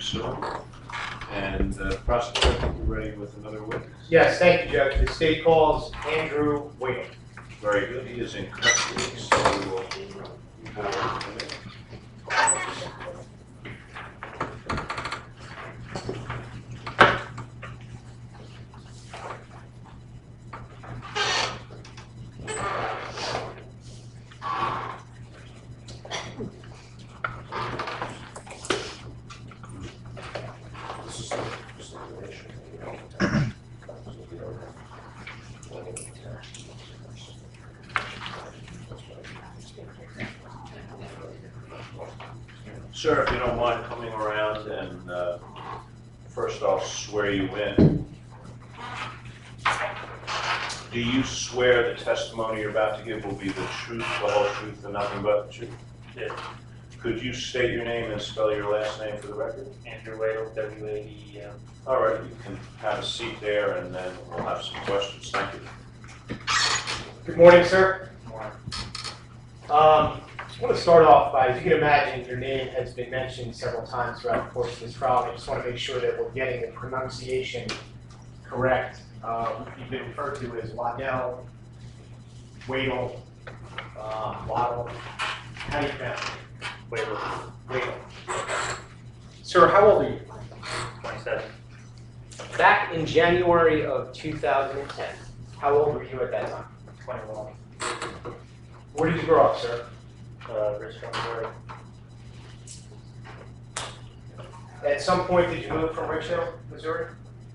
so. And prosecutor, I think we're ready with another witness. Yes, thank you, Judge. The state calls Andrew Wadel. Very good. He is in custody, so we will have him in. Sir, if you don't mind coming around and first I'll swear you in. Do you swear the testimony you're about to give will be the truth, the whole truth, and nothing but the truth? Yes. Could you state your name and spell your last name for the record? Andrew Wadel, W-A-D-E-L. All right, you can have a seat there and then we'll have some questions. Thank you. Good morning, sir. Morning. I want to start off by, as you can imagine, your name has been mentioned several times throughout the course of this trial. I just want to make sure that we're getting the pronunciation correct. You've been referred to as Wadel, Wadel, Wadel. How do you pronounce it? Wadel. Wadel. Sir, how old are you? 27. Back in January of 2010, how old were you at that time? 21. Where did you grow up, sir? Richmond, Missouri. At some point, did you move from Richmond, Missouri?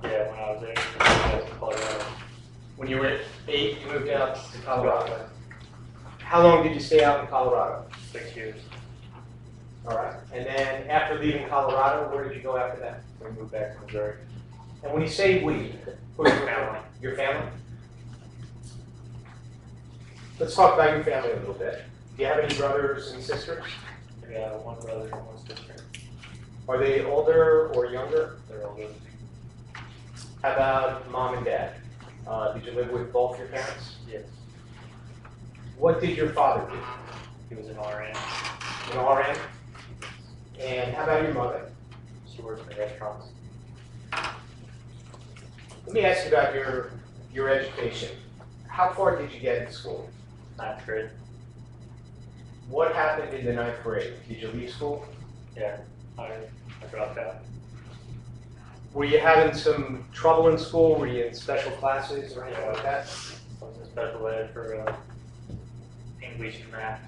Yeah, when I was 8, I was in Colorado. When you were 8, you moved out to Colorado. How long did you stay out in Colorado? 6 years. All right. And then after leaving Colorado, where did you go after that? We moved back to Missouri. And when you say we, who's your Family. Your family? Let's talk about your family a little bit. Do you have any brothers and sisters? I got one brother and one sister. Are they older or younger? They're older. How about mom and dad? Did you live with both your parents? Yes. What did your father do? He was an RN. An RN? And how about your mother? She worked in restaurants. Let me ask you about your education. How far did you get in school? 9th grade. What happened in the 9th grade? Did you leave school? Yeah, I dropped out. Were you having some trouble in school? Were you in special classes or anything like that? I was in special ed for English and math.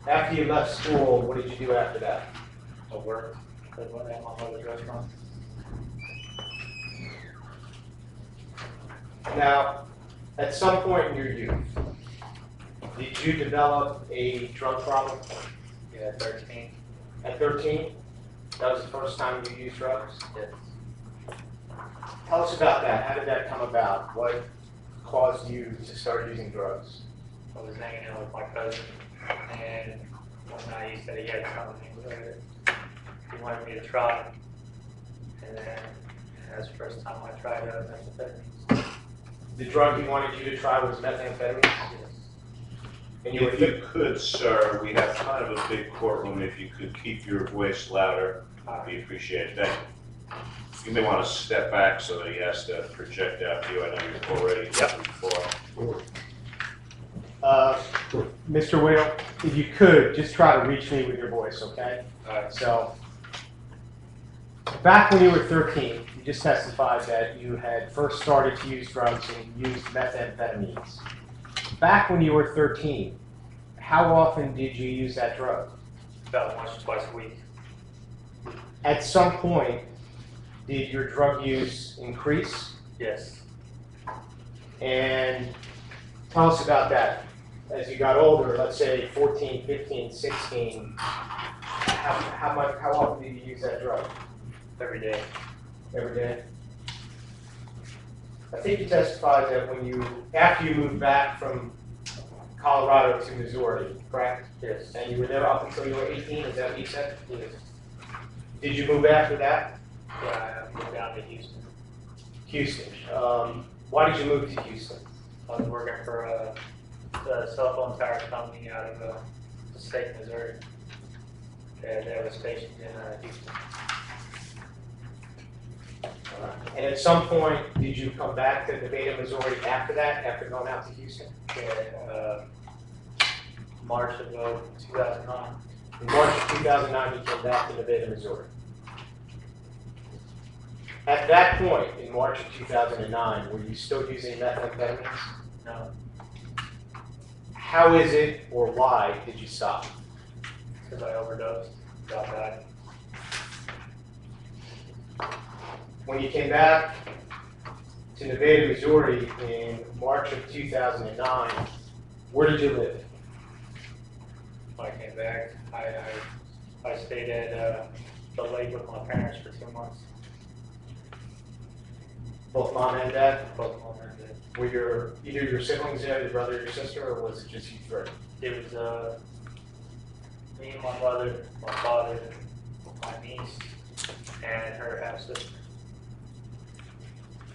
After you left school, what did you do after that? I worked at my mother's restaurant. Now, at some point in your youth, did you develop a drug problem? Yeah, at 13. At 13? That was the first time you used drugs? Yes. Tell us about that. How did that come about? What caused you to start using drugs? I was hanging out with my cousin, and one night he said he had something with it. He wanted me to try. And then that's the first time I tried methamphetamines. The drug he wanted you to try was methamphetamine? And you were If you could, sir, we have kind of a big courtroom. If you could keep your voice louder, we appreciate it. Thank you. You may want to step back so that he has to project out to you. I know you've already done it before. Mr. Whale, if you could, just try to reach me with your voice, okay? All right. So, back when you were 13, you just testified that you had first started to use drugs and used methamphetamines. Back when you were 13, how often did you use that drug? About once or twice a week. At some point, did your drug use increase? Yes. And tell us about that. As you got older, let's say 14, 15, 16, how often did you use that drug? Every day. Every day? I think you testified that after you moved back from Colorado to Missouri, correct? Yes. And you were there up until you were 18, is that what you said? Yes. Did you move after that? Yeah, I moved down to Houston. Houston. Why did you move to Houston? I was working for a cell phone tower company out of the state of Missouri. They were stationed in Houston. And at some point, did you come back to Nevada, Missouri after that, after going out to Houston? March of 2009. In March of 2009, you came back to Nevada, Missouri. At that point, in March of 2009, were you still using methamphetamines? No, How is it, or why did you stop? because I overdosed, got back. When you came back to Nevada, Missouri in March of 2009, where did you live? When I came back, I stayed at the lake with my parents for 2 months. Both mom and dad? Both mom and dad. Were either your siblings there, your brother or your sister, or was it just you three? It was me, my mother, my father, my niece, and her half-sister.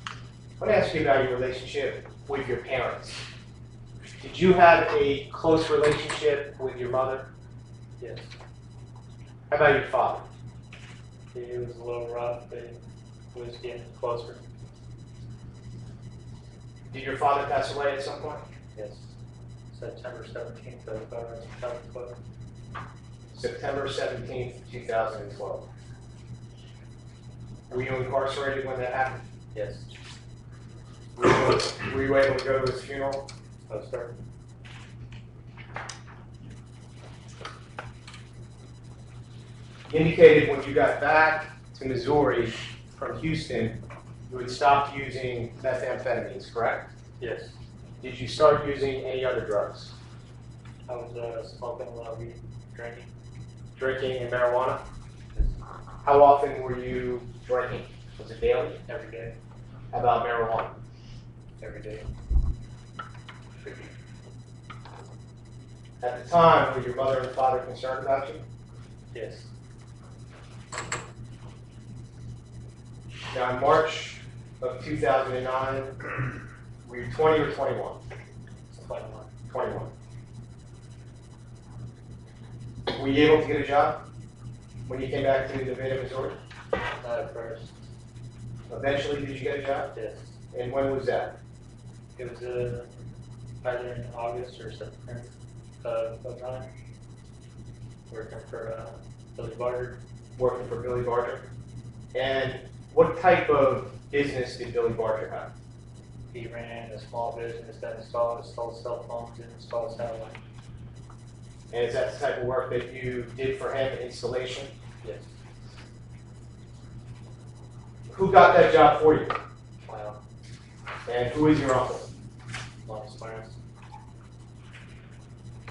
I want to ask you about your relationship with your parents. Did you have a close relationship with your mother? Yes. How about your father? It was a little rough, but it was getting closer. Did your father pass away at some point? Yes. September 17th of 2012. September 17th, 2012. Were you incarcerated when that happened? Yes. Were you able to go to his funeral? Oh, sir. You indicated when you got back to Missouri from Houston, you had stopped using methamphetamines, correct? Yes. Did you start using any other drugs? I was smoking a lot of weed, drinking. Drinking and marijuana? How often were you drinking? Was it daily? Every day. How about marijuana? Every day. At the time, were your mother and father concerned about you? Yes. Now, in March of 2009, were you 20 or 21? 21. 21. Were you able to get a job when you came back to Nevada, Missouri? Not at first. Eventually, did you get a job? Yes. And when was that? It was either in August or September of 09. Working for Billy Barger. Working for Billy Barger. And what type of business did Billy Barger have? He ran a small business that sold cell phones and installed satellite. And is that the type of work that you did for him, installation? Yes. Who got that job for you? Wow. And who is your uncle? Long experience.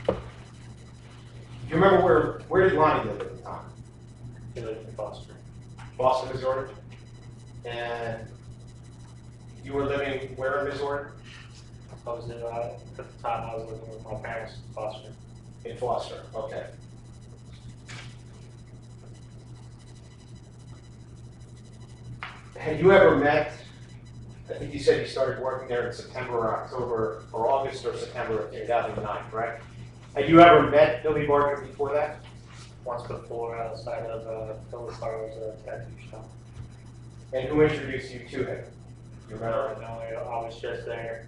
Do you remember where did Lonnie live at the time? He lived in Foster. Boston, Missouri? And you were living where in Missouri? I was at the time I was living with my parents in Foster. In Foster, okay. Had you ever met, I think you said you started working there in September or October, or August or September of 2009, correct? Had you ever met Billy Barger before that? Once before, outside of Philly Farrell's tattoo shop. And who introduced you to him? You remember? No, I was just there.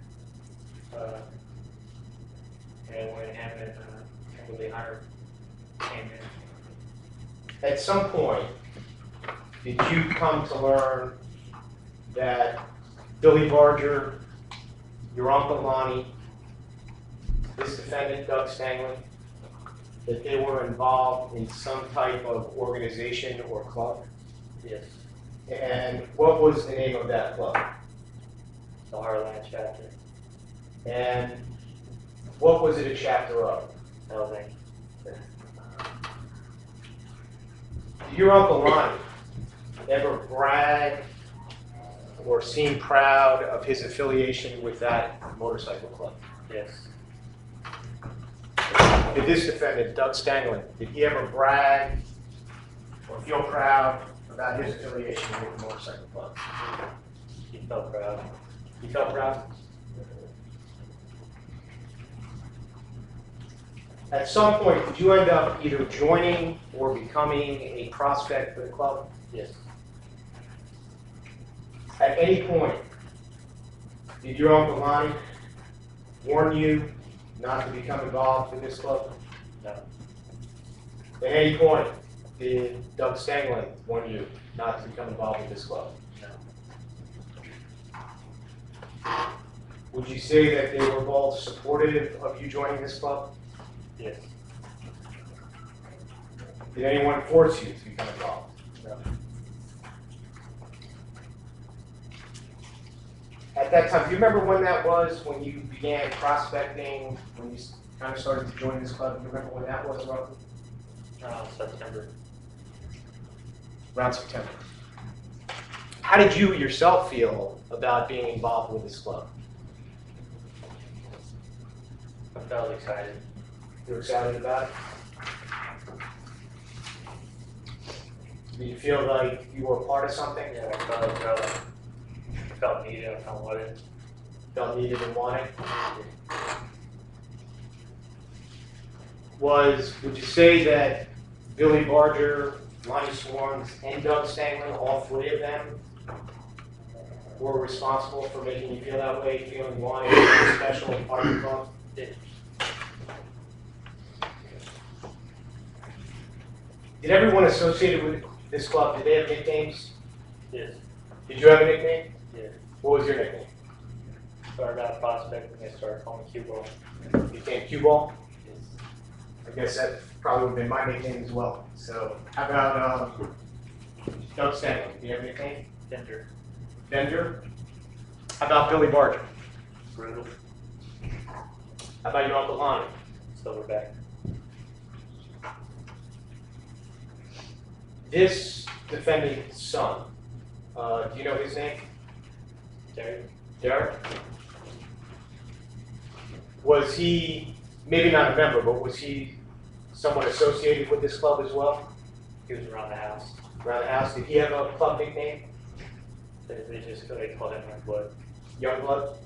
And when him and Kimberly Hunter came in. At some point, did you come to learn that Billy Barger, your Uncle Lonnie, this defendant, Doug Stangeland, that they were involved in some type of organization or club? Yes. And what was the name of that club? The Heartland chapter. And what was it a chapter of? Building. Did your Uncle Lonnie ever brag or seem proud of his affiliation with that motorcycle club? Yes. Did this defendant, Doug Stangeland, did he ever brag or feel proud about his affiliation with the motorcycle club? He felt proud. He felt proud? At some point, did you end up either joining or becoming a prospect for the club? Yes. At any point, did your Uncle Lonnie warn you not to become involved with this club? No. At any point, did Doug Stangeland warn you not to become involved with this club? No. Would you say that they were both supportive of you joining this club? Yes. Did anyone force you to become involved? No. At that time, do you remember when that was, when you began prospecting, when you kind of started to join this club? Do you remember when that was roughly? September. Around September. How did you yourself feel about being involved with this club? I felt excited. You were excited about it? Did you feel like you were a part of something? Yeah, I felt needed, I felt wanted. Felt needed and wanted? Would you say that Billy Barger, Lonnie Swarms, and Doug Stangeland, all three of them, were responsible for making you feel that way, feeling wanted, special, and part of the club? Did everyone associated with this club, did they have nicknames? Yes. Did you have a nickname? Yes. What was your nickname? Started out prospecting, they started calling me cue ball. You became Cue Ball? Yes. I guess that probably would have been my nickname as well. So how about Doug Stanley? Do you have a nickname? Tender. Bender? How about Billy Barger? Brutal. How about your Uncle Lonnie? Silverback. This defendant's son, do you know his name? Terry. Derek? Was he, maybe not a member, but was he somewhat associated with this club as well? He was around the house. Around the house? Did he have a club nickname? They called him my blood. Youngblood?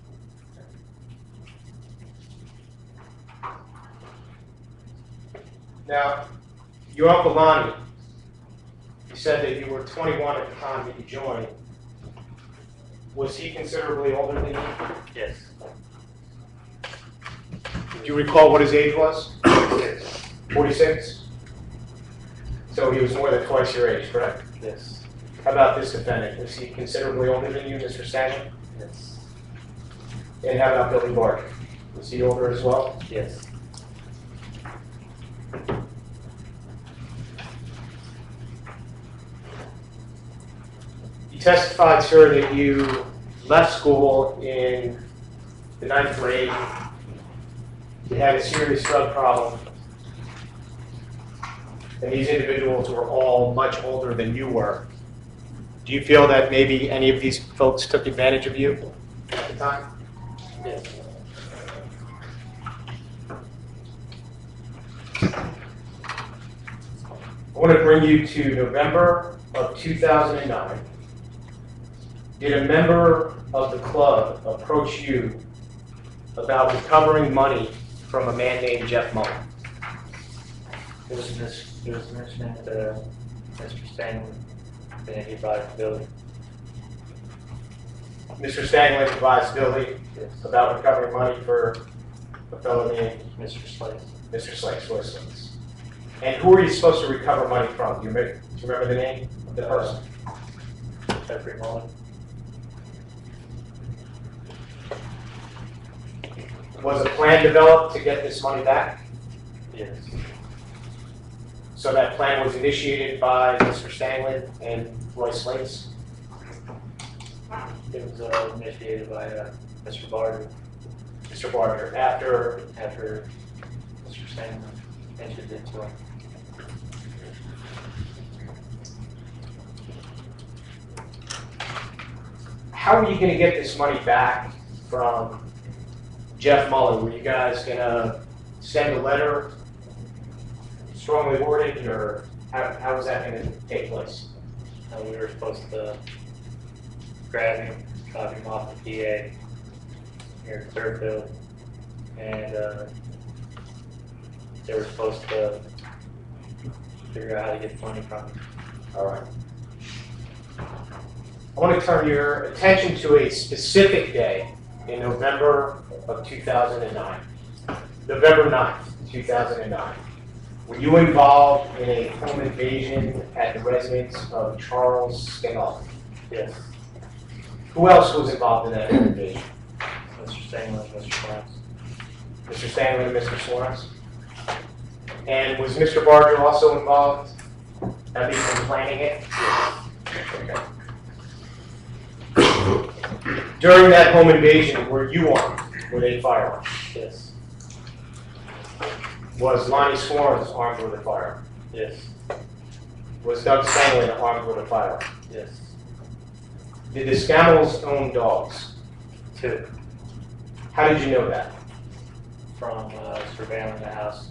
Now, your Uncle Lonnie, you said that you were 21 at the time that you joined. Was he considerably older than you? Yes. Do you recall what his age was? Yes. 46? So he was more than twice your age, correct? Yes. How about this defendant? Was he considerably older than you, Mr. Stanley? Yes. And how about Billy Barger? Was he older as well? Yes. You testified, sir, that you left school in the 9th grade. You had a serious drug problem. And these individuals were all much older than you were. Do you feel that maybe any of these folks took advantage of you at the time? Yes. I want to bring you to November of 2009. Did a member of the club approach you about recovering money from a man named Jeff Mullen? It was mentioned to Mr. Stanley, and he brought it to Billy. Mr. Stangeland advised Billy Yes. about recovering money for a fellow named Mr. Slice. Mr. Slice, Wilsons. And who are you supposed to recover money from? Do you remember the name of the person? Jeffrey Mullen. Was a plan developed to get this money back? Yes. So that plan was initiated by Mr. Stangeland and Roy Slates? It was initiated by Mr. Barger Mr. Barger, after after Mr. Stanley mentioned it to him. how are you going to get this money back from Jeff Mullen? Were you guys going to send a letter strongly worded, or how was that going to take place? We were supposed to grab him, drop him off the PA here at Thurfield, and they were supposed to figure out how to get money from it. All right. I want to turn your attention to a specific day in November of 2009. November 9th, 2009. Were you involved in a home invasion at the residence of Charles Stangeland? Yes, Who else was involved in that home invasion? Mr. Stangeland, Mr. Lawrence. Mr. Stanley and Mr. Florence? And was Mr. Barger also involved, at least in planning it? Okay. During that home invasion, were you armed with a firearm? Yes, Was Lonnie Florence armed with a firearm? yes, Was Doug Stanley armed with a firearm? yes. Did the Scammels own dogs? 2, How did you know that? from surveilling the house.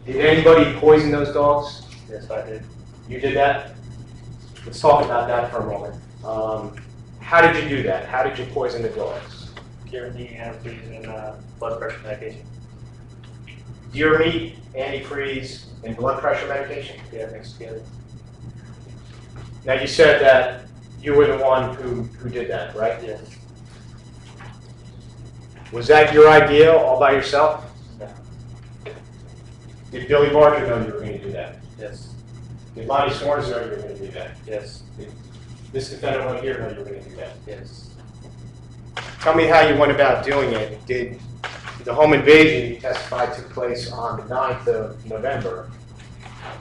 Did anybody poison those dogs? Yes, I did. You did that? Let's talk about that for a moment. How did you do that? How did you poison the dogs? Deer meat, antifreeze, and blood pressure medication. Deer meat, antifreeze, and blood pressure medication? Yeah, mixed together. Now, you said that you were the one who did that, right? Yes. Was that your idea all by yourself? No. Did Billy Barger know you were going to do that? Yes. Did Lonnie Swartz know you were going to do that? Yes. This defendant right here know you were going to do that? Yes. Tell me how you went about doing it. Did the home invasion you testified took place on the 9th of November?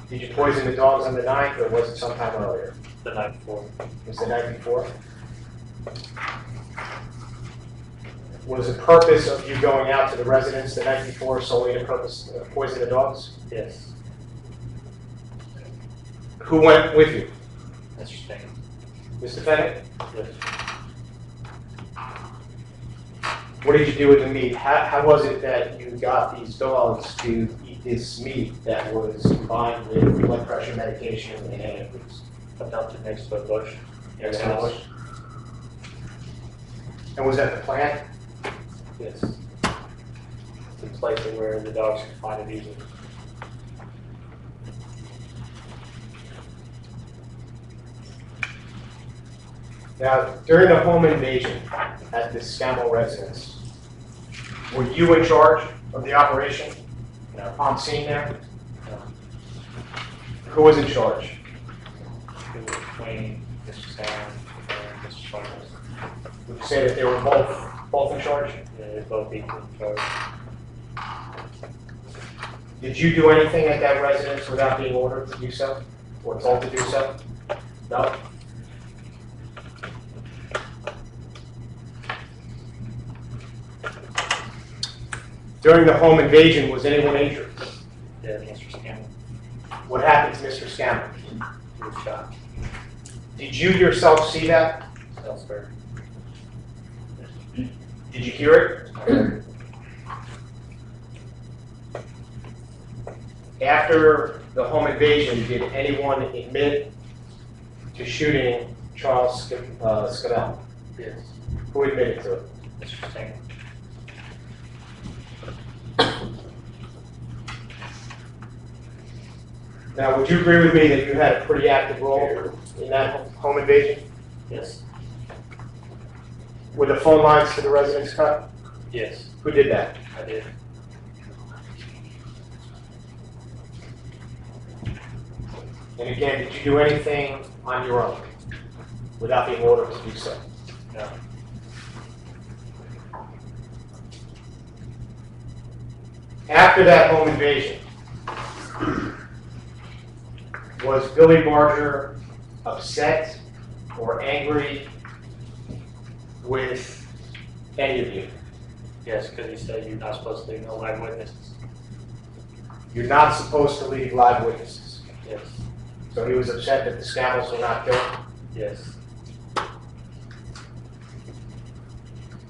Did you poison the dogs on the 9th, or was it sometime earlier? The night before. Was the night before? Was the purpose of you going out to the residence the night before solely to poison the dogs? Yes. Who went with you? Mr. Stangeland. This defendant? Yes. What did you do with the meat? How was it that you got these dogs to eat this meat that was combined with blood pressure medication and antifreeze? I dumped it next to a bush. in Next the to the house. bush? And was that the plan? Yes. To place it where the dogs could find it easily. Now, during the home invasion at the Scammell residence, were you in charge of the operation? No. On scene there? No. Who was in charge? It was between Mr. Stangeland and Mr. Swartz. Would you say that they were both in charge? Yeah, they both equal in charge. Did you do anything at that residence without being ordered to do so? Or told to do so? No? During the home invasion, was anyone injured? Yeah, Mr. Stangeland. What happened to Mr. Scammell? He was shot Did you yourself see that? elsewhere. Did you hear it? I heard After the home invasion, did anyone admit to shooting Charles Scavell? Yes. Who admitted to it? Mr. Stangeland. Now, would you agree with me that you had a pretty active role in that home invasion? Yes. Were the phone lines to the residence cut? Yes, Who did that? I did. And again, did you do anything on your own without being ordered to do so? No. After that home invasion, was Billy Barger upset or angry with any of you? Yes, because he said you're not supposed to leave no live witnesses. You're not supposed to leave live witnesses. Yes. So he was upset that the Scammells were not killed. Yes.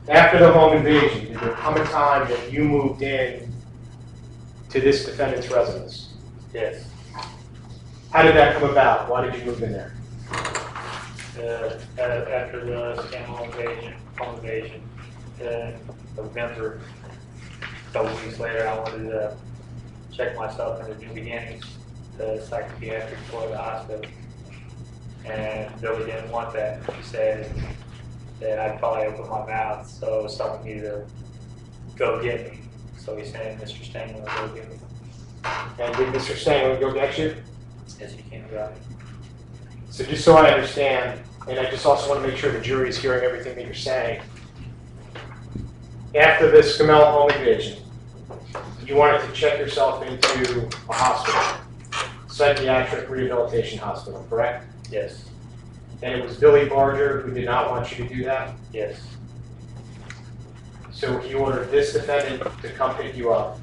After the home invasion, did there come a time that you moved in to this defendant's residence? Yes. How did that come about? Why did you move in there? After the Stangeland invasion, home invasion, a member couple weeks later, I wanted to check myself into New Beginnings, the psychiatric for the hospital. And Billy didn't want that. He said that I'd probably open my mouth, so someone needed to go get me. So he sent Mr. Stangeland to go get me. And did Mr. Stangeland go get you? As he came about. So just so I understand, and I just also want to make sure the jury is hearing everything that you're saying. After this Scamell home invasion, you wanted to check yourself into a hospital, psychiatric rehabilitation hospital, correct? Yes, And it was Billy Barger who did not want you to do that? yes, So he ordered this defendant to come pick you up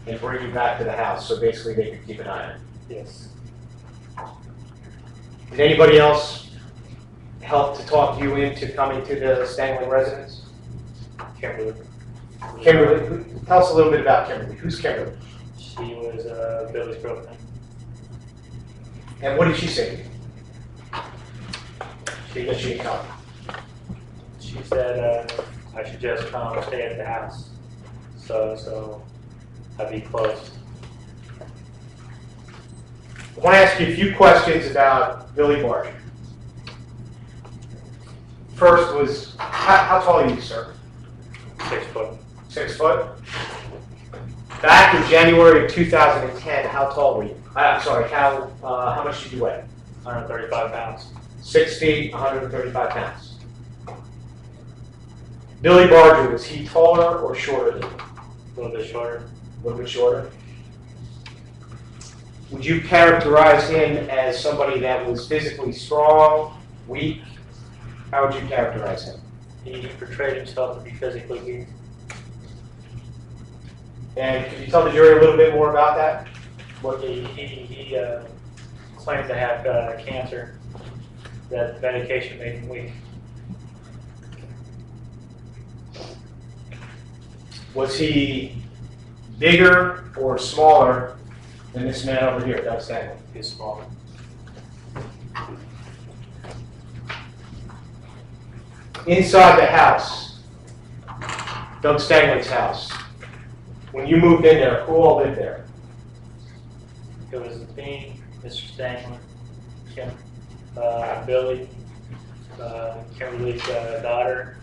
and bring you back to the house, so basically they could keep an eye on you. yes. Did anybody else help to talk you into coming to the Stangeland residence? Kimberly. Kimberly, tell us a little bit about Kimberly. Who's Kimberly? She was Billy's girlfriend. And what did she say to you? That she had come. She said I should just come stay at the house, so I'd be close. I want to ask you a few questions about Billy Barger. First was, how tall are you, sir? 6 foot. 6 foot? Back in January of 2010, how tall were you? I'm sorry, how much did you weigh? 135 pounds. 6 feet, 135 pounds. Billy Barger, was he taller or shorter than you? A little bit shorter. A little bit shorter. Would you characterize him as somebody that was physically strong, weak? How would you characterize him? He portrayed himself to be physically weak. And could you tell the jury a little bit more about that? What he claimed to have cancer. That the medication made him weak. Was he bigger or smaller than this man over here, Doug Stangeland? He was smaller. Inside the house, Doug Stangeland's house, when you moved in there, who all lived there? It was me, Mr. Stangeland, Kim, Billy, Kimberly's daughter,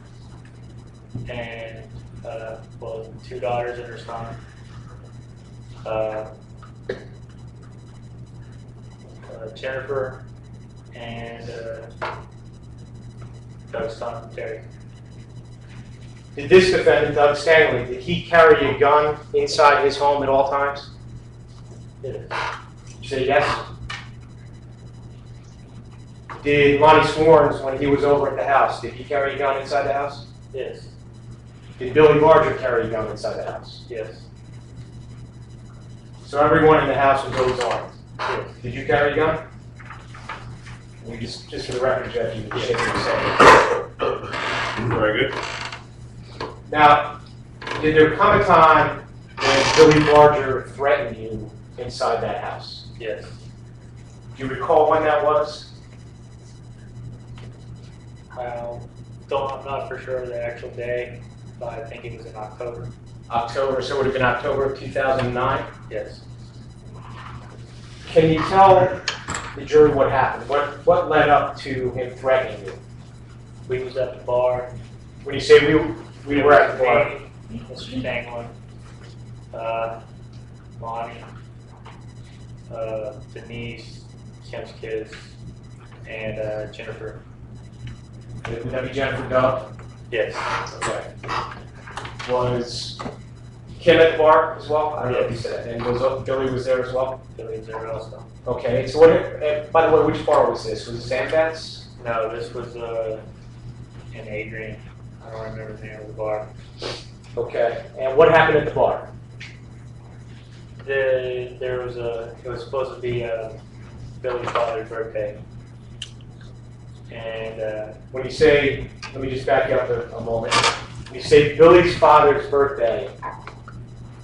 and well, 2 daughters and her son. Jennifer and Doug's son, Terry. Did this defendant, Doug Stangeland, did he carry a gun inside his home at all times? Yes. Did you say yes? Did Lonnie Swarns, when he was over at the house, did he carry a gun inside the house? Yes. Did Billy Barger carry a gun inside the house? Yes. So everyone in the house was always armed. Yes. Did you carry a gun? You just for the record, Judge, you can shake your head. Very good. Now, did there come a time when Billy Barger threatened you inside that house? Yes. Do you recall when that was? I'm not for sure the actual day, but I think it was in October. October, so it would have been October of 2009? Yes. Can you tell the jury what happened? What led up to him threatening you? We was at the bar. When you say we were at the bar, Me, Mr. Stangeland, Lonnie, Denise, Kim's kids, and Jennifer. would that be Jennifer Dove? Yes. Okay. Was Kim at the bar as well? I don't know if you Yes. said that. And was Billy was there as well? Billy was there also. Okay. So what? By the way, which bar was this? Was it Sandbats? No, this was in Adrian. I don't remember the name of the bar. Okay. And what happened at the bar? There was it was supposed to be Billy's father's birthday. And When you say, let me just back you up a moment. When you say Billy's father's birthday,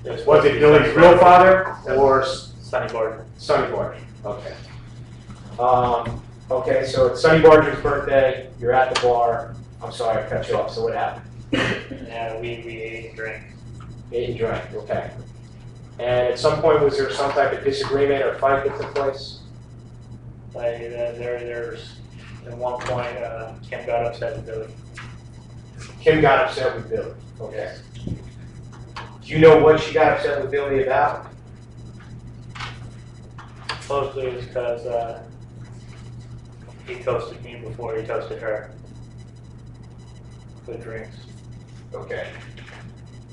was it Billy's real father or Sonny Barger. Sonny Barger? Okay. Okay, so it's Sonny Barger's birthday. You're at the bar. I'm sorry, I cut you off. So what happened? Yeah, we ate and drank. Ate and drank, okay. And at some point, was there some type of disagreement or fight that took place? Like, there's, at one point, Kim got upset with Billy. Kim got upset with Billy, okay. Do you know what she got upset with Billy about? Supposedly it was because, he toasted me before he toasted her. With drinks. Okay.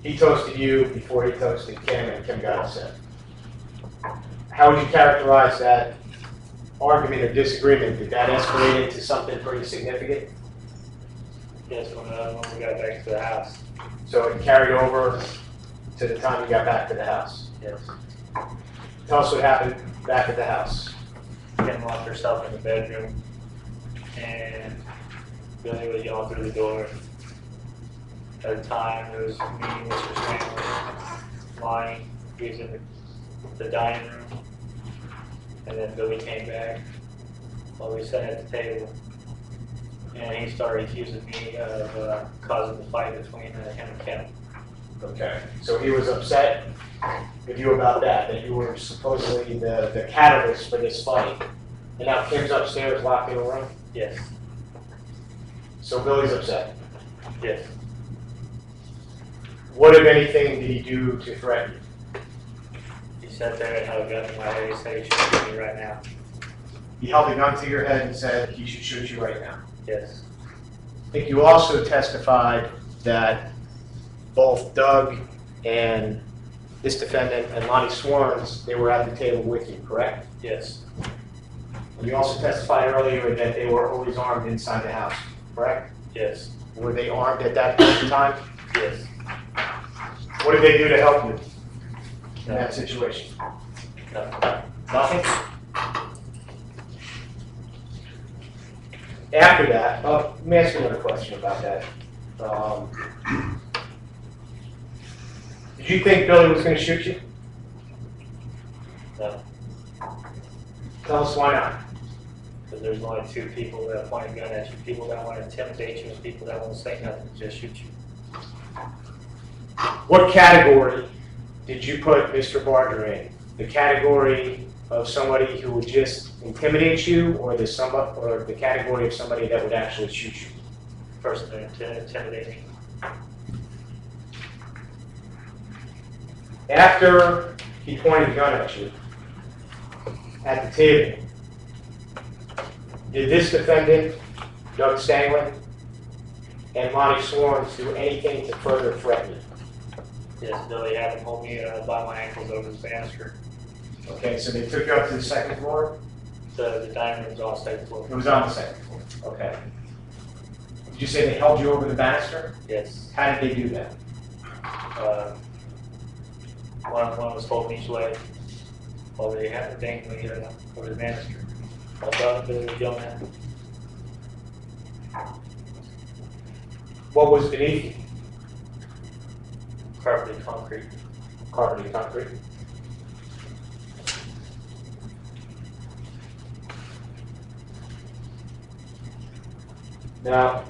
He toasted you before he toasted Kim, and Kim got upset. How would you characterize that argument or disagreement? Did that escalate into something pretty significant? Yes, when we got back to the house. So it carried over to the time you got back to the house? Yes. Tell us what happened back at the house. Kim locked herself in the bedroom, and Billy was yelling through the door. At the time, it was me, Mr. Stangeland, Lonnie, he was in the dining room, and then Billy came back while we sat at the table. And he started accusing me of causing the fight between him and Kim. Okay. So he was upset with you about that you were supposedly the catalyst for this fight. And now Kim's upstairs locked in a room? Yes, So Billy's upset. yes. What, if anything, did he do to threaten you? He sat there and held a gun in my head. He said he should shoot me right now. He held a gun to your head and said he should shoot you right now. Yes, I think you also testified that both Doug and this defendant and Lonnie Swarns, they were at the table with you, correct? yes, And you also testified earlier that they were always armed inside the house, correct? yes, Were they armed at that point in time? yes. What did they do to help you in that situation? No. Nothing? After that, let me ask you another question about that. Did you think Billy was going to shoot you? No. Tell us why not. Because there's only two people that point a gun at you, people that want to intimidate you and people that won't say nothing, just shoot you. What category did you put Mr. Barger in? The category of somebody who would just intimidate you, or the category of somebody that would actually shoot you? Person that intimidate me. After he pointed a gun at you at the table, did this defendant, Doug Stangeland, and Lonnie Swarns do anything to further threaten you? Yes, Billy had him hold me by my ankles over the banister. Okay, so they took you up to the second floor? The dining room's on the second floor. It was on the second floor, okay. Did you say they held you over the banister? Yes. How did they do that? One was holding each leg while they had the dangling over the banister. I thought Billy was yelling at me. What was beneath you? Carpeted concrete. Carpeted concrete? Now,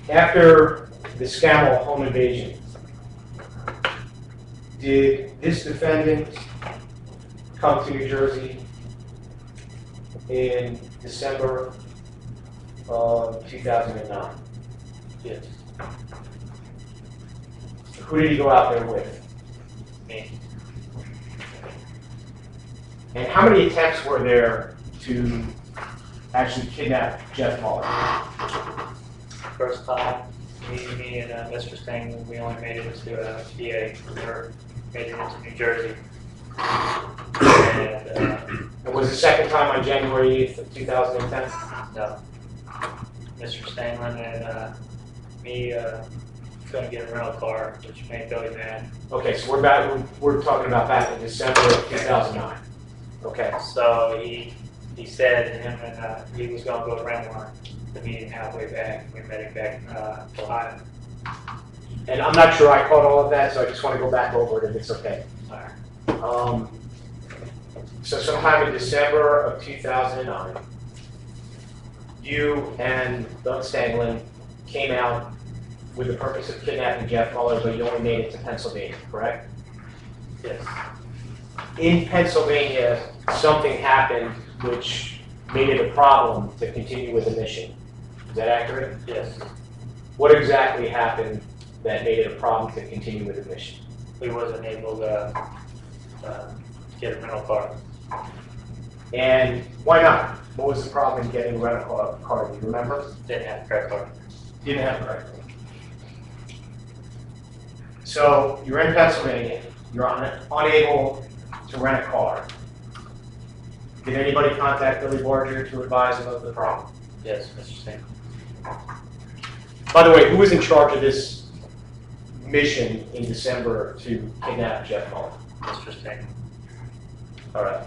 after the Scammell home invasion, did this defendant come to New Jersey in December of 2009? Yes. Who did he go out there with? Me. And how many attempts were there to actually kidnap Jeff Muller? First time, me and Mr. Stangeland, we only made it to PA. We never made it into New Jersey. And And was the second time on January 8th of 2010? no. Mr. Stangeland and me couldn't get a rental car, which made Billy mad. Okay, so we're talking about back in December of 2009. Okay. So he said him and he was going to go rent one to meet him halfway back. We met him back in Ohio. And I'm not sure I caught all of that, so I just want to go back over it if it's okay. All right. So sometime in December of 2009, you and Doug Stangeland came out with the purpose of kidnapping Jeff Muller, but you only made it to Pennsylvania, correct? Yes, In Pennsylvania, something happened which made it a problem to continue with the mission. Is that accurate? yes. What exactly happened that made it a problem to continue with the mission? We wasn't able to get a rental car. And why not? What was the problem in getting a rental car? Do you remember? Didn't have a credit card. Didn't have a credit card. So you're in Pennsylvania, you're unable to rent a car. Did anybody contact Billy Barger to advise him of the problem? Yes, Mr. Stangeland. By the way, who was in charge of this mission in December to kidnap Jeff Muller? Mr. Stangeland. All right.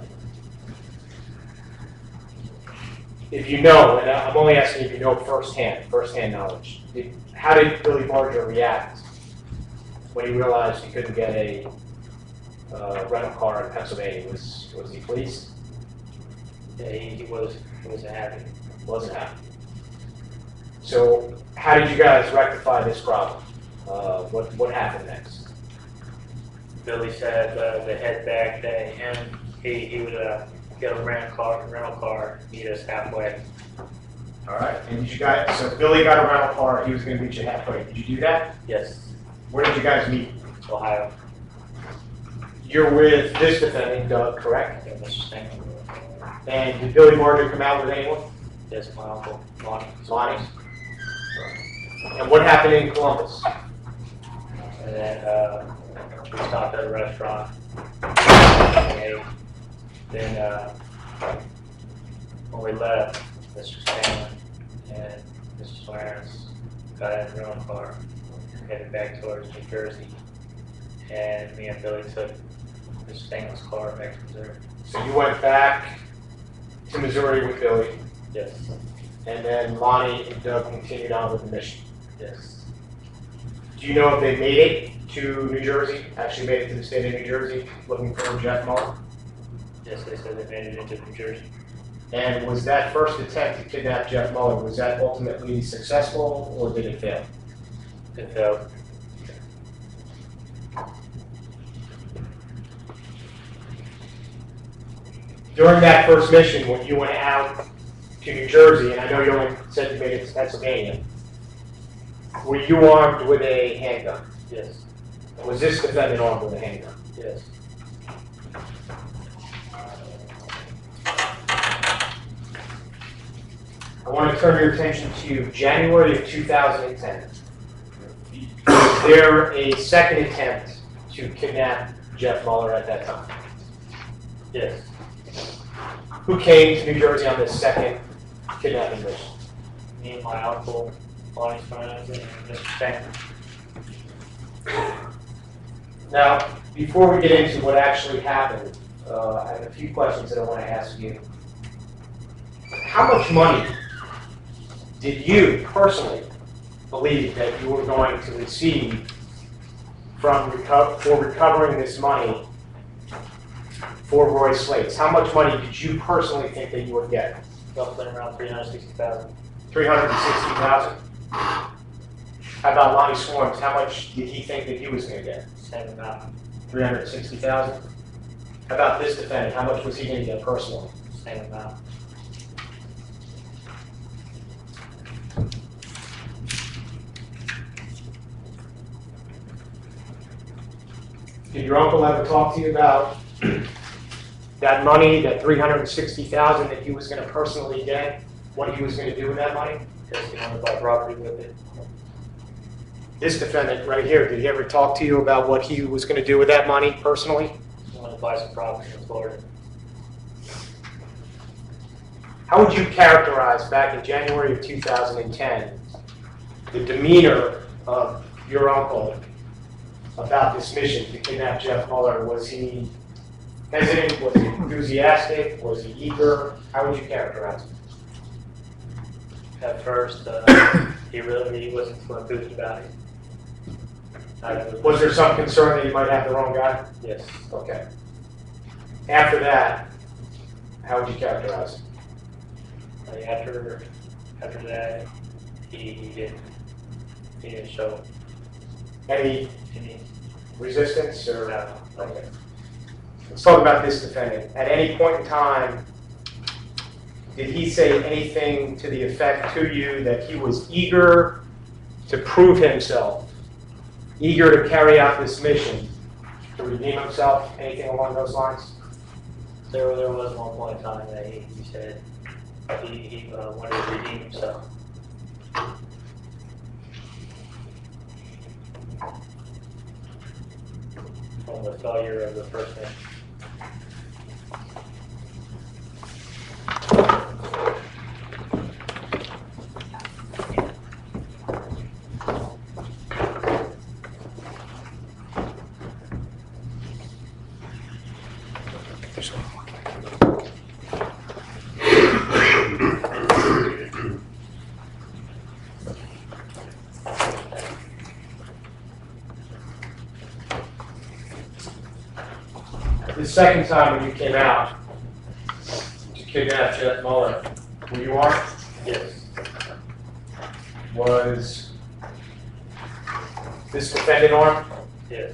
If you know, and I'm only asking if you know firsthand knowledge, how did Billy Barger react when he realized he couldn't get a rental car in Pennsylvania? Was he pleased? Yeah, he wasn't happy. Wasn't happy. So how did you guys rectify this problem? What happened next? Billy said to head back that he would get a rental car, meet us halfway. All right. And did you guys? So Billy got a rental car. He was going to meet you halfway. Did you do that? Yes, Where did you guys meet? Ohio. You're with this defendant, Doug, correct? Yeah, Mr. Stangeland. And did Billy Barger come out with anyone? Yes, my uncle, Lonnie. Lonnie? And what happened in Columbus? And then we stopped at a restaurant. And then when we left, Mr. Stangeland and Mr. Clarence got in a rental car, headed back towards New Jersey. And me and Billy took Mr. Stangeland's car back to Missouri. So you went back to Missouri with Billy, Yes, and then Lonnie and Doug continued on with the mission. yes. Do you know if they made it to New Jersey, actually made it to the state of New Jersey, looking for Jeff Muller? Yes, they said they made it into New Jersey. And was that first attempt to kidnap Jeff Muller, was that ultimately successful, or did it fail? It failed. During that first mission, when you went out to New Jersey, and I know you only said you made it to Pennsylvania, were you armed with a handgun? Yes, Was this defendant armed with a handgun? yes. I want to turn your attention to January of 2010. Was there a second attempt to kidnap Jeff Muller at that time? Yes, Who came to New Jersey on this second kidnapping mission? me and my uncle, Lonnie's friends, and Mr. Stangeland. Now, before we get into what actually happened, I have a few questions that I want to ask you. How much money did you personally believe that you were going to receive for recovering this money for Roy Slates? How much money did you personally think that you would get? Roughly around $360,000. $360,000? How about Lonnie Swarms? How much did he think that he was going to get? Same amount. $360,000? How about this defendant? How much was he going to get personally? Same amount. Did your uncle ever talk to you about that money, that $360,000 that he was going to personally get? What he was going to do with that money? Because he wanted to buy property with it. This defendant right here, did he ever talk to you about what he was going to do with that money personally? He wanted to buy some property in Florida. How would you characterize back in January of 2010 the demeanor of your uncle about this mission to kidnap Jeff Muller? Was he hesitant? Was he enthusiastic? Was he eager? How would you characterize him? At first, he wasn't too enthused about it. Was there some concern that he might have the wrong guy? Yes. Okay. After that, how would you characterize him? After that, he didn't He didn't show Any any, resistance or? no, Okay. Let's talk about this defendant. At any point in time, did he say anything to the effect to you that he was eager to prove himself, eager to carry out this mission, to redeem himself, anything along those lines? there was one point in time that he said he wanted to redeem himself. From the failure of the first mission. The second time when you came out to kidnap Jeff Mueller, were you armed? Yes. Was this defendant armed? Yes.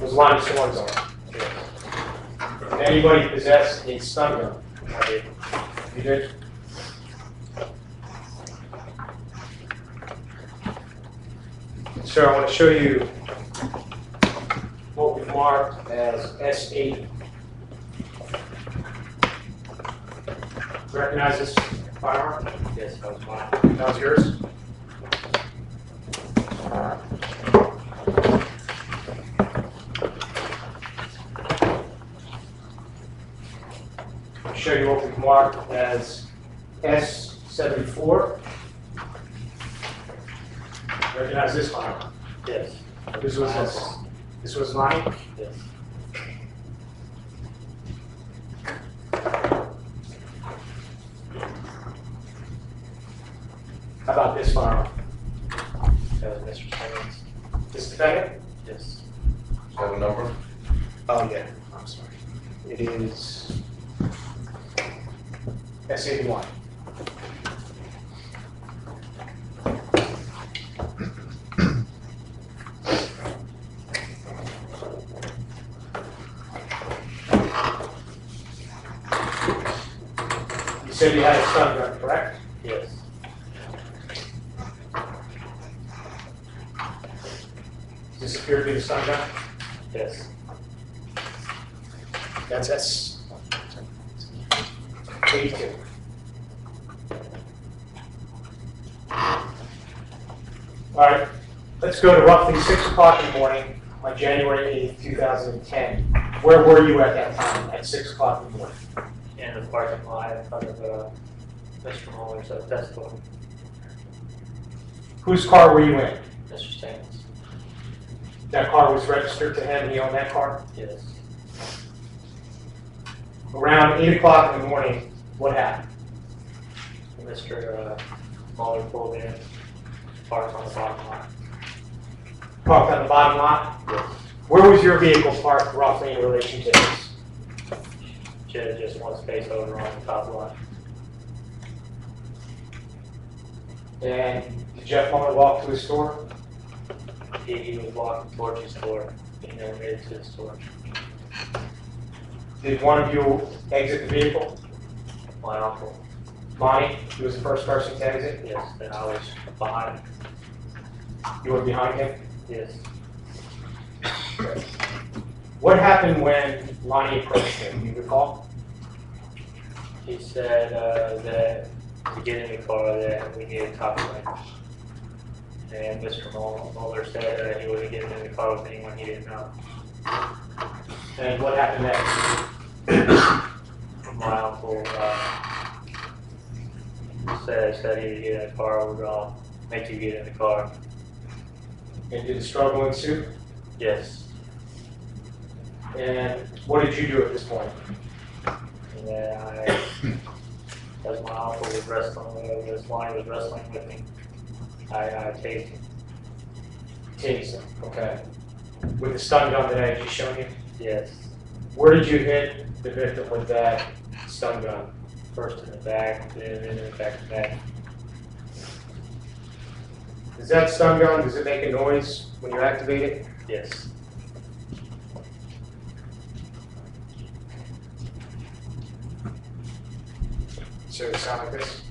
Was Lonnie Swords armed? Yes. Did anybody possess a stun gun? I did. You did? Sir, I want to show you what we marked as S8. Recognize this firearm? Yes, that was mine. That was yours? I'll show you what we marked as S74. Recognize this firearm? Yes. This was mine? Yes. How about this firearm? That was Mr. Stangeland's. This defendant? Yes. Have a number? Oh, yeah, I'm sorry. It is S81. You said you had a stun gun, correct? Yes. Does this appear to be the stun gun? Yes. That's S82. All right, let's go to roughly 6 o'clock in the morning on January 8th, 2010. Where were you at that time, at 6 o'clock in the morning? In the parking lot in front of Mr. Muller's desk store. Whose car were you in? Mr. Stangeland's. That car was registered to him, he owned that car? Yes. Around 8 o'clock in the morning, what happened? Mr. Muller pulled in, parked on the bottom lot. Parked on the bottom lot? Yes. Where was your vehicle parked roughly in relation to this? Just one space over on the top lot. And did Jeff Muller walk to his store? He was walking towards his store. He never made it to the store. Did one of you exit the vehicle? My uncle. Lonnie, he was the first person to exit? Yes. Then I was behind. You were behind him? Yes. What happened when Lonnie approached him? Do you recall? He said that to get in the car that we needed top range. And Mr. Muller said he wouldn't get in the car with anyone he didn't know. And what happened next? My uncle said he would get in the car, we'll make you get in the car. And did the struggle ensue? Yes. And what did you do at this point? And then as my uncle was wrestling, this line was wrestling with me, I tased him. Tased him, okay. With the stun gun that I had just shown you? Yes. Where did you hit the victim with that stun gun? First in the back, then in the back to back. Is that stun gun, does it make a noise when you activate it? Yes. So it sound like this?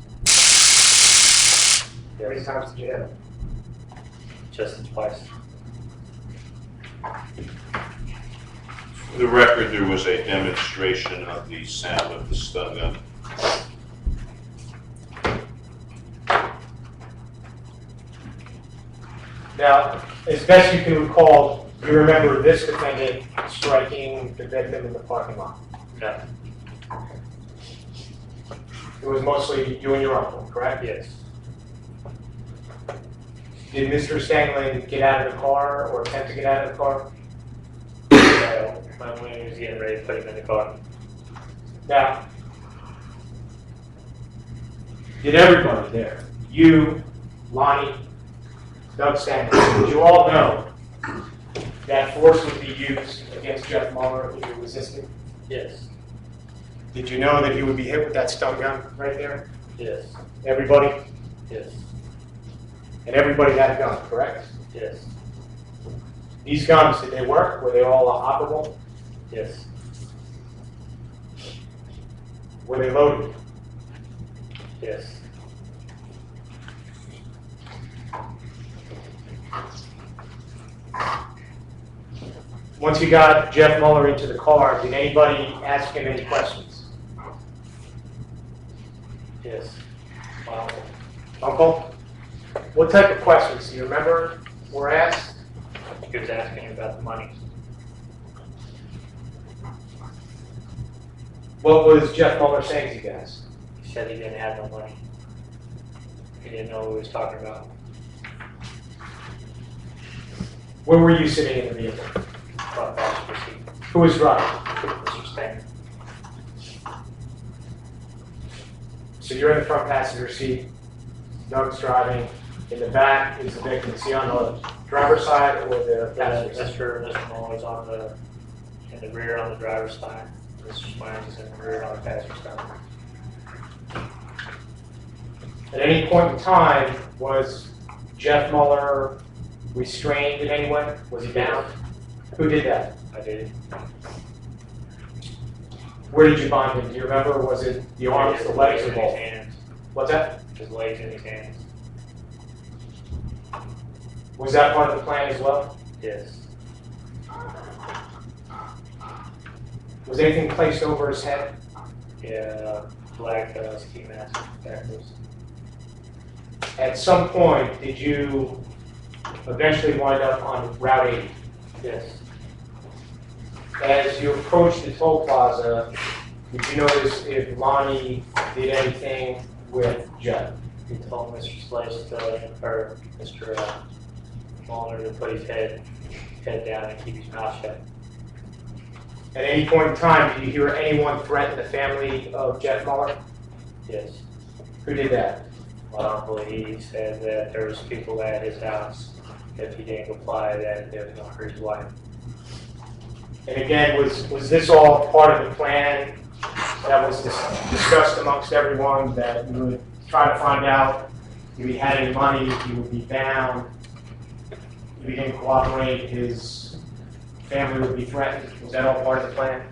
How many Yes. times did you hit it? Just twice. For the record, there was a demonstration of the sound of the stun gun. Now, as best you can recall, you remember this defendant striking the victim in the parking lot. No. It was mostly you and your uncle, correct? Yes. Did Mr. Stangeland get out of the car or attempt to get out of the car? When he was getting ready to put him in the car. Now, did everybody there, you, Lonnie, Doug Stangeland, did you all know that force would be used against Jeff Muller if you resisted? Yes. Did you know that he would be hit with that stun gun right there? Yes. Everybody? Yes. And everybody had a gun, correct? Yes. These guns, did they work? Were they all operable? Yes. Were they loaded? Yes. Once you got Jeff Muller into the car, did anybody ask him any questions? Yes. Wow. Uncle? What type of questions, do you remember, were asked? He was asking about the money. What was Jeff Muller saying to you guys? He said he didn't have no money. He didn't know what he was talking about. Where were you sitting in the vehicle? Front passenger seat. Who was driving? Mr. Stanger. So you're in the front passenger seat, Doug's driving, in the back is the victim. Is he on the driver's side or the passenger side? Mr. Muller was in the rear on the driver's side. Mr. Swain was in the rear on the passenger side. At any point in time, was Jeff Muller restrained in any way? Was he bound? Who did that? I did. Where did you bind him? Do you remember? Was it the arms, the legs, or in his both? hands. What's that? His legs in his hands. Was that part of the plan as well? Yes. Was anything placed over his head? Yeah, black ski mask backwards. At some point, did you eventually wind up on Route 80? Yes. As you approached the toll plaza, did you notice if Lonnie did anything with Jeff? He told Mr. Slice or Mr. Muller to put his head down and keep his mouth shut. At any point in time, did you hear anyone threaten the family of Jeff Muller? Yes. Who did that? My uncle, he said that there was people at his house, if he didn't comply, that they was gonna hurt his wife. And again, was this all part of the plan that was discussed amongst everyone, that you would try to find out if he had any money, if he would be bound, if he didn't cooperate, his family would be threatened? Was that all part of the plan?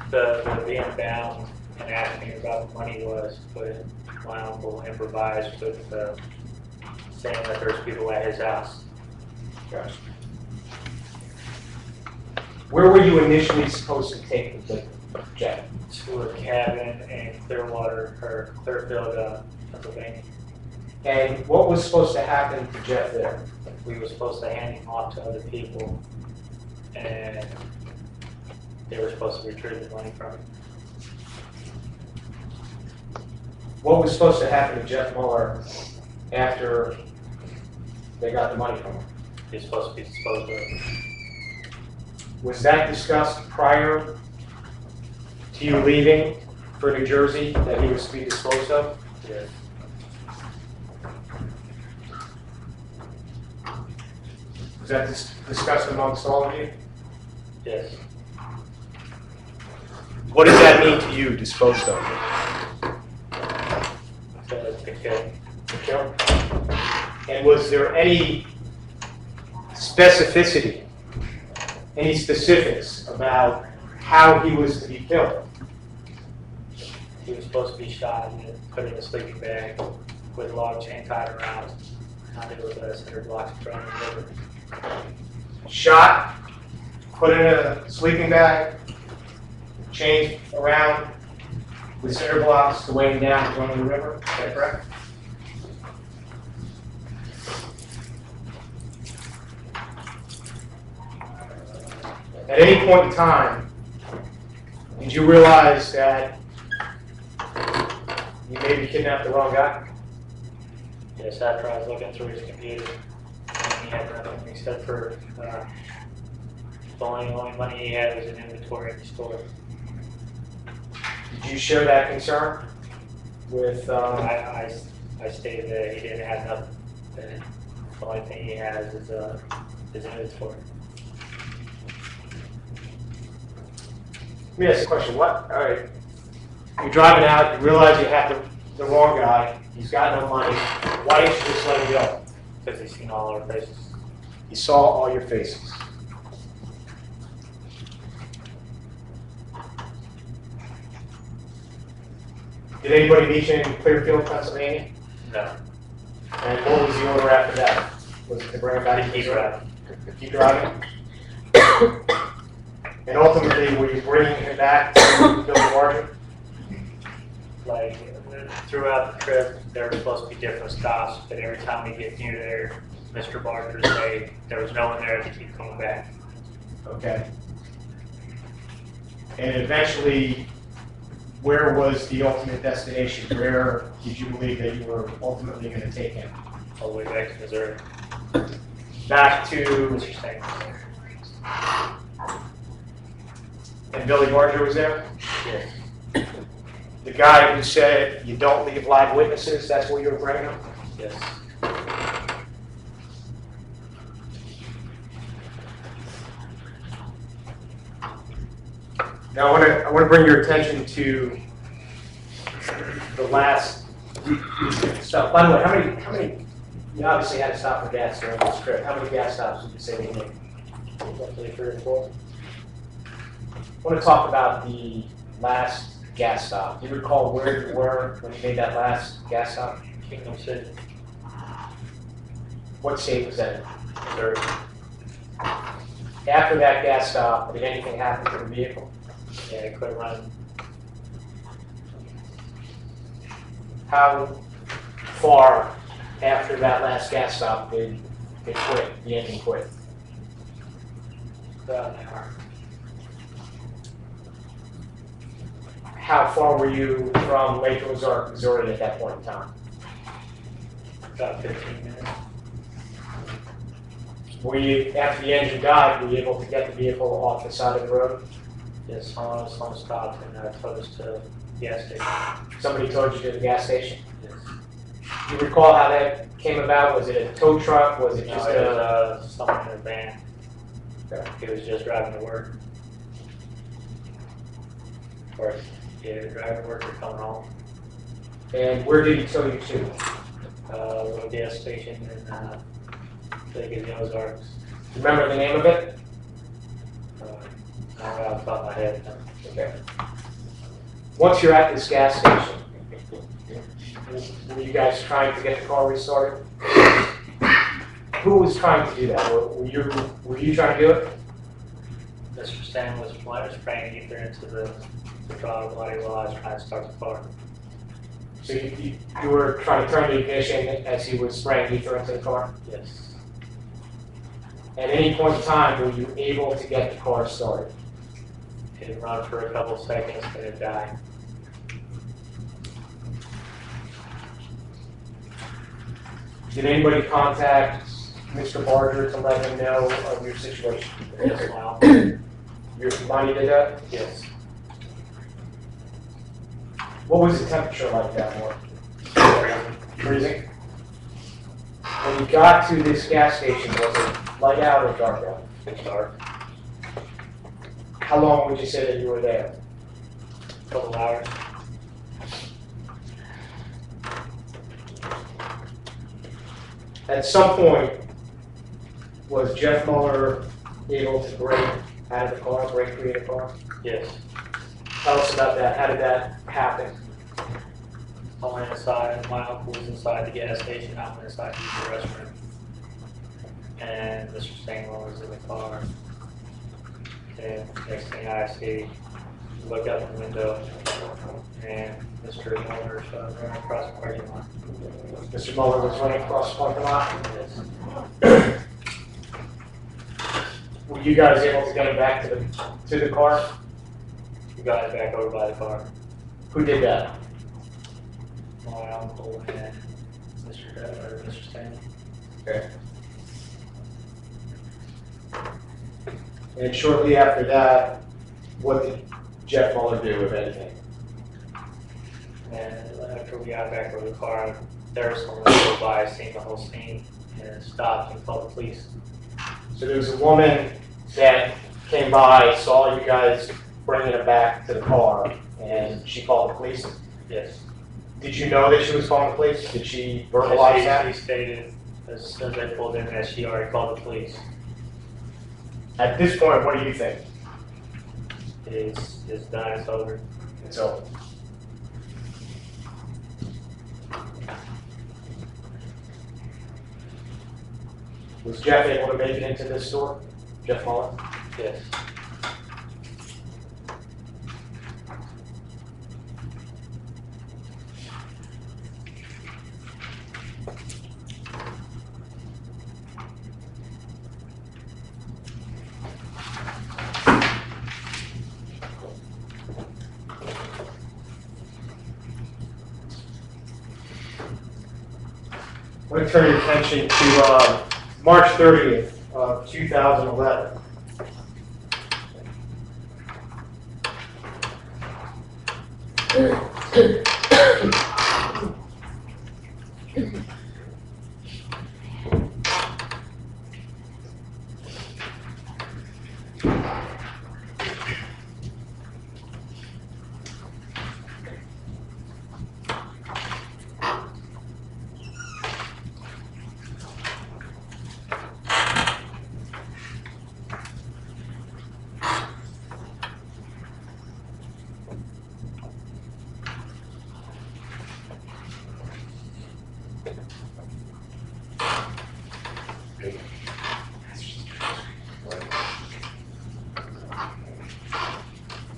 The being bound and asking about the money was, but my uncle improvised with saying that there's people at his house. Gotcha. Where were you initially supposed to take the victim, Jeff? To a cabin in Clearwater, or Clearfield, Pennsylvania. And what was supposed to happen to Jeff there? We were supposed to hand him off to other people, and they were supposed to retrieve the money from him. What was supposed to happen to Jeff Muller after they got the money from him? He's supposed to be disposed of. Was that discussed prior to you leaving for New Jersey, that he was to be disposed of? Yes. Was that discussed amongst all of you? Yes. What does that mean to you, disposed of? To kill. To kill? And was there any specificity, any specifics about how he was to be killed? He was supposed to be shot and put in a sleeping bag with a log chain tied around. Not able to cinder blocks thrown in the river. Shot, put in a sleeping bag, chained around with cinder blocks to weigh him down and thrown in the river. Is that correct? At any point in time, did you realize that you maybe kidnapped the wrong guy? Yes, after I was looking through his computer, and he had nothing except for the only money he had was in inventory in the store. Did you share that concern with? I stated that he didn't have nothing. That the only thing he has is inventory. Let me ask you a question. What? All right. You're driving out. You realize you have the wrong guy. He's got no money. Why didn't you just let him go? Because he's seen all our faces. He saw all your faces. Did anybody meet you in Clearfield, Pennsylvania? No. And what was the order after that? Was it to bring him back to Keep Missouri? driving. To keep driving? And ultimately, were you bringing him back to Billy Martin? Like, throughout the trip, there were supposed to be different stops, but every time we get near there, Mr. Barker would say there was no one there to keep coming back. Okay. And eventually, where was the ultimate destination? Where did you believe that you were ultimately going to take him? All the way back to Missouri. Back to, Mr. Stangeland. and Billy Barger was there? Yes. The guy who said you don't leave live witnesses, that's where you were bringing him? Yes. Now I want to bring your attention to the last stop. By the way, how many, you obviously had to stop for gas during this trip. How many gas stops did you say you made? Roughly 3 or 4. I want to talk about the last gas stop. Do you recall where you were when you made that last gas stop? Kingdom City. What state was that in? Missouri. After that gas stop, did anything happen to the vehicle? Yeah, I quit running. How far after that last gas stop did it quit, the engine quit? About an hour. How far were you from Lake Ozark, Missouri at that point in time? About 15 minutes. Were you, after the engine died, were you able to get the vehicle off the side of the road? Yes, someone stopped and took us to the gas station. Somebody towed you to the gas station? Yes. Do you recall how that came about? Was it a tow truck? Was it No, just it a? was someone in a van. Okay. He was just driving to work. Or, yeah, driving to work or coming home. And where did he tow you to? A little gas station in, I think it's the Ozarks. Remember the name of it? Not off the top of my head. Okay. Once you're at this gas station, were you guys trying to get the car restarted? Who was trying to do that? Were you trying to do it? Mr. Stan was spraying ether into the throttle body while I was trying to start the car. So you were trying to turn the ignition as he was spraying ether into the car? Yes. At any point in time, were you able to get the car started? It run for a couple seconds and it died. Did anybody contact Mr. Barger to let him know of your situation? Yes, now. Your money did that? Yes. What was the temperature like that morning? Freezing? When you got to this gas station, was it light out or dark out? It's dark. How long would you say that you were there? Couple hours. At some point, was Jeff Mueller able to break out of the car, break free of the car? Yes. Tell us about that. How did that happen? I went inside, my uncle was inside the gas station, I went inside to use the restroom. And Mr. Stangeland was in the car. And next thing I see, look out the window, and Mr. Mueller running across the parking lot. Mr. Mueller was running across the parking lot. Yes. Were you guys able to get him back to the car? We got it back over by the car. Who did that? My uncle and Mr. Stanley. Okay. And shortly after that, what did Jeff Mueller do, if anything? And after we got back over the car, there was someone that drove by, seen the whole scene, and stopped and called the police. So there was a woman that came by, saw you guys bringing him back to the car, and she called the police. Yes. Did you know that she was calling the police? Did she verbalize that? She stated as soon as I pulled in that she already called the police. At this point, what do you think? It's done, it's over. It's over. Was Jeff able to make it into this store? Jeff Mueller? Yes. I want to turn your attention to March 30th of 2011.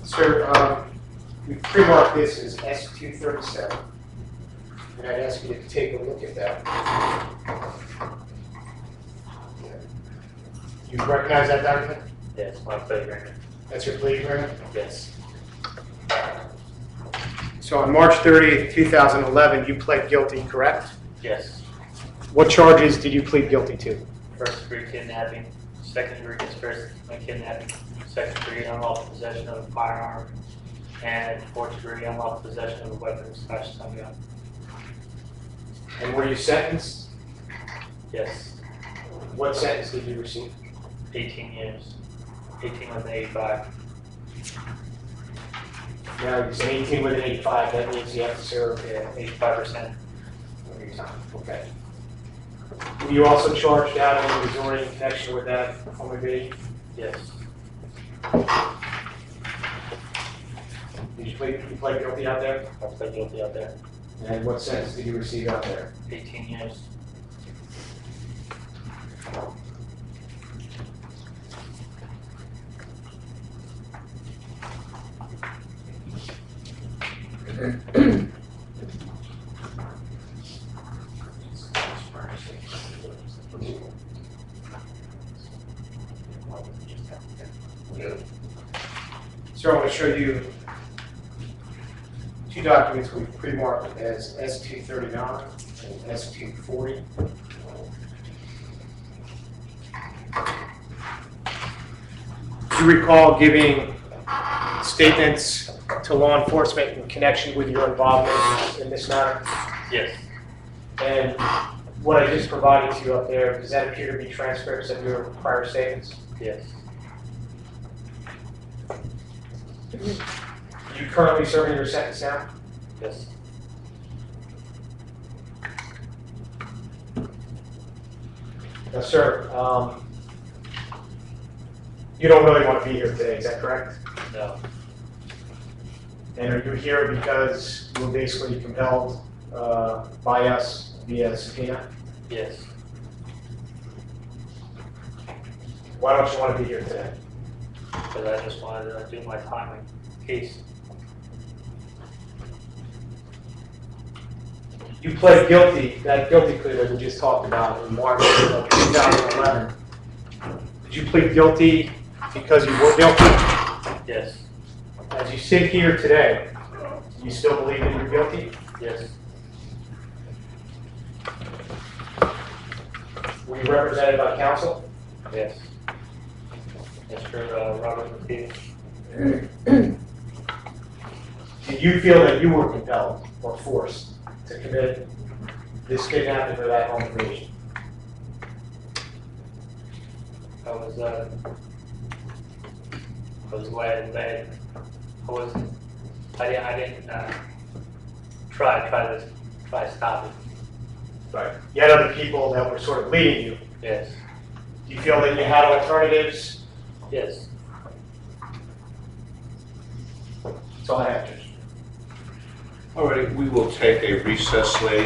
Sir, we pre-marked this as S237, and I'd ask you to take a look at that. You recognize that document? Yes, my plate agreement. That's your plea agreement? Yes. So on March 30th, 2011, you pled guilty, correct? Yes. What charges did you plead guilty to? First degree kidnapping, second degree conspiracy to kidnapping, second degree unlawful possession of a firearm, and fourth degree unlawful possession of a weapon / stun gun. And were you sentenced? Yes. What sentence did you receive? 18 years. 18 with an 85. Now, you said 18 with an 85, that means you have to serve Yeah, 85%. your time. Okay. Were you also charged out in Missouri in connection with that home invasion? Yes. Did you plead guilty out there? I pled guilty out there. And what sentence did you receive out there? 18 years. So I want to show you two documents we've pre-marked as S239 and S240. Do you recall giving statements to law enforcement in connection with your involvement in this matter? Yes. And what I just provided to you up there, does that appear to be transcripts of your prior statements? Yes. Are you currently serving your sentence now? Yes. Now, sir, you don't really want to be here today, is that correct? No. And are you here because you were basically compelled by us via subpoena? Yes. Why don't you want to be here today? Because I just wanted to do my time in case. You pled guilty, that guilty plea that we just talked about in March of 2011. Did you plead guilty because you were guilty? Yes. As you sit here today, do you still believe that you're guilty? Yes. Were you represented by counsel? Yes. Mr. Robert McKee. Did you feel that you were compelled or forced to commit this kidnapping or that home invasion? I was led. I didn't try to stop it. Right. You had other people that were sort of leading you. Yes. Do you feel that you had alternatives? Yes. That's all I have, Judge. All right, we will take a recess, ladies.